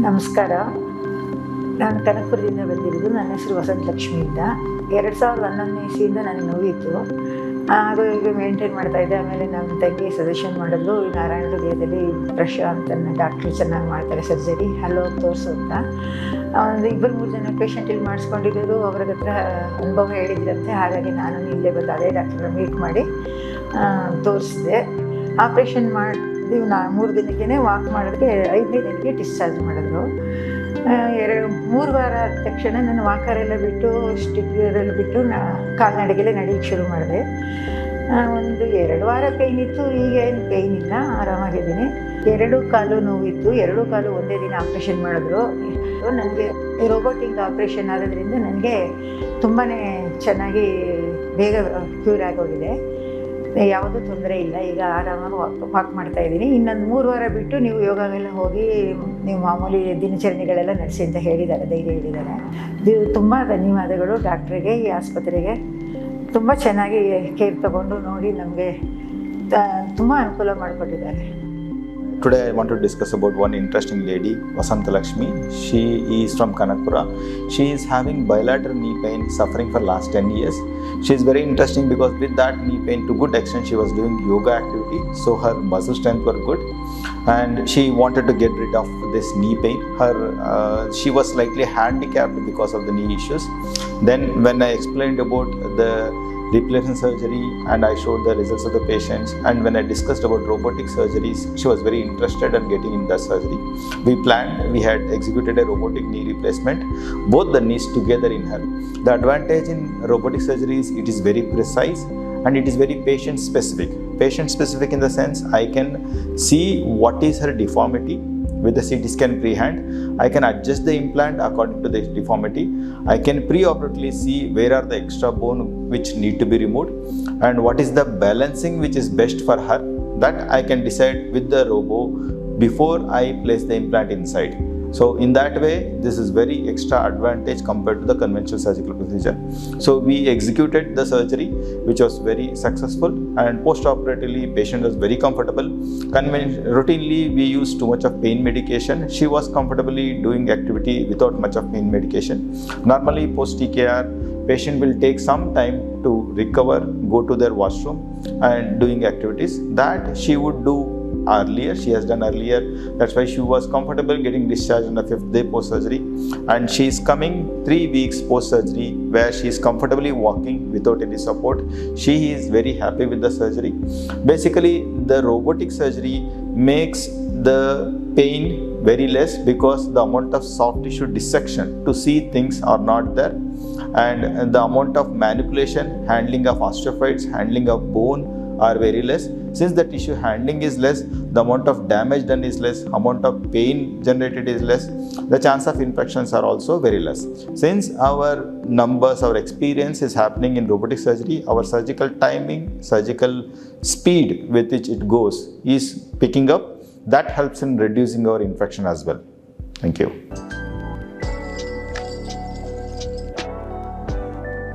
ನಮಸ್ಕಾರ. ನಾನು ಕನಕಪುರದಿಂದ ಬಂದಿರೋದು. ನನ್ನ ಹೆಸರು ವಸಂತ ಲಕ್ಷ್ಮಿ ಅಂತ. 2011ನೇ ಇಸ್ವಿಯಿಂದ ನನಗೆ ನೋವಿತ್ತು. ಹಾಗೂ ಈಗ ಮೇಂಟೈನ್ ಮಾಡ್ತಾಯಿದ್ದೆ. ಆಮೇಲೆ ನಮ್ಮ ತಂಗಿ ಸಜೆಷನ್ ಮಾಡಿದ್ರು, ನಾರಾಯಣ ಹೃದಯದಲ್ಲಿ ಪ್ರಶಾಂತ್ ಅನ್ನೋ ಡಾಕ್ಟ್ರು ಚೆನ್ನಾಗಿ ಮಾಡ್ತಾರೆ ಸರ್ಜರಿ, ಅಲ್ಲೋಗಿ ತೋರಿಸು ಅಂತ. ಒಂದು 2-3 ಜನ ಪೇಷಂಟ್ ಇಲ್ಲಿ ಮಾಡಿಸ್ಕೊಂಡಿರೋರು ಅವ್ರ ಹತ್ರ ಅನುಭವ ಹೇಳಿದ್ರಂತೆ. ಹಾಗಾಗಿ ನಾನು ಇಲ್ಲೇ ಬಂದು ಅದೇ ಡಾಕ್ಟ್ರನ್ನ ಮೀಟ್ ಮಾಡಿ ತೋರಿಸಿದೆ. ಆಪ್ರೇಷನ್ ಮಾಡಿ 3 ದಿನಕ್ಕೆ ವಾಕ್ ಮಾಡೋದಕ್ಕೆ 5ನೇ ದಿನಕ್ಕೆ ಡಿಸ್ಚಾರ್ಜ್ ಮಾಡಿದ್ರು. 3 ವಾರ ಆದ ತಕ್ಷಣ ನಾನು ವಾಕರೆಲ್ಲ ಬಿಟ್ಟು ಸ್ಟಿಕ್ಕರೆಲ್ಲ ಬಿಟ್ಟು ಕಾಲ್ನಡಿಗೆಲ್ಲೇ ನಡೆಯೋಕ್ಕೆ ಶುರು ಮಾಡಿದೆ. ಒಂದು 2 ವಾರ ಪೇಯ್ನ್ ಇತ್ತು. ಈಗ ಏನು ಪೇಯ್ನ್ ಇಲ್ಲ, ಆರಾಮಾಗಿದ್ದೀನಿ. 2 ಕಾಲು ನೋವಿತ್ತು. 2 ಕಾಲು ಒಂದೇ ದಿನ ಆಪ್ರೇಷನ್ ಮಾಡಿದ್ರು. ನನಗೆ ರೋಬೋಟಿಕ್ ಆಪ್ರೇಷನ್ ಆಗೋದ್ರಿಂದ ನನಗೆ ತುಂಬಾ ಚೆನ್ನಾಗಿ ಬೇಗ ಕ್ಯೂರ್ ಆಗೋಗಿದೆ. ಯಾವುದೂ ತೊಂದರೆ ಇಲ್ಲ. ಈಗ ಆರಾಮಾಗಿ ವಾಕ್ ಮಾಡ್ತಾಯಿದ್ದೀನಿ. ಇನ್ನೊಂದು 3 ವಾರ ಬಿಟ್ಟು ನೀವು ಯೋಗವೆಲ್ಲ ಹೋಗಿ ನೀವು ಮಾಮೂಲಿ ದಿನಚರಣೆಗಳೆಲ್ಲ ನಡೆಸಿ ಅಂತ ಹೇಳಿದ್ದಾರೆ, ಧೈರ್ಯ ಹೇಳಿದ್ದಾರೆ. ತುಂಬ ಧನ್ಯವಾದಗಳು ಡಾಕ್ಟ್ರಿಗೆ, ಈ ಆಸ್ಪತ್ರೆಗೆ. ತುಂಬ ಚೆನ್ನಾಗಿ ಕೇರ್ ತಗೊಂಡು ನೋಡಿ ನಮಗೆ ತುಂಬ ಅನುಕೂಲ ಮಾಡಿಕೊಟ್ಟಿದ್ದಾರೆ. Today I want to discuss about one interesting lady, Vasanta Lakshmi. She is from Kanakpura. She is having bilateral knee pain, suffering for last 10 years. She is very interesting because with that knee pain, to good extent, she was doing yoga activity, so her muscle strength were good, and she wanted to get rid of this knee pain. She was slightly handicapped because of the knee issues. Then when I explained about the replacement surgery and I showed the results of the patients, and when I discussed about robotic surgeries, she was very interested in getting in the surgery. We had executed a robotic knee replacement, both the knees together in her. The advantage in robotic surgery is it is very precise and it is very patient specific. Patient specific in the sense I can see what is her deformity. With the CT scan freehand, I can adjust the implant according to the deformity. I can pre-operatively see where are the extra bone which need to be removed and what is the balancing which is best for her. That I can decide with the robo before I place the implant inside. So in that way, this is very extra advantage compared to the conventional surgical procedure. So we executed the surgery, which was very successful, and post-operatively patient was very comfortable. Routinely we used too much of pain medication. She was comfortably doing activity without much of pain medication. Normally post-TKR, patient will take some time to recover, go to their washroom and doing activities that she would do earlier. She has done earlier. That's why she was comfortable getting discharged on the 5th day post surgery, and she is coming 3 weeks post surgery where she is comfortably walking without any support. She is very happy with the surgery. Basically the robotic surgery makes the pain very less because the amount of soft tissue dissection to see things are not there, and the amount of manipulation, handling of osteophytes, handling of bone are very less. Since the tissue handling is less, the amount of damage done is less, amount of pain generated is less, the chance of infections are also very less. Since our numbers, our experience is happening in robotic surgery, our surgical timing, surgical speed with which it goes is picking up. That helps in reducing our infection as well. Thank you.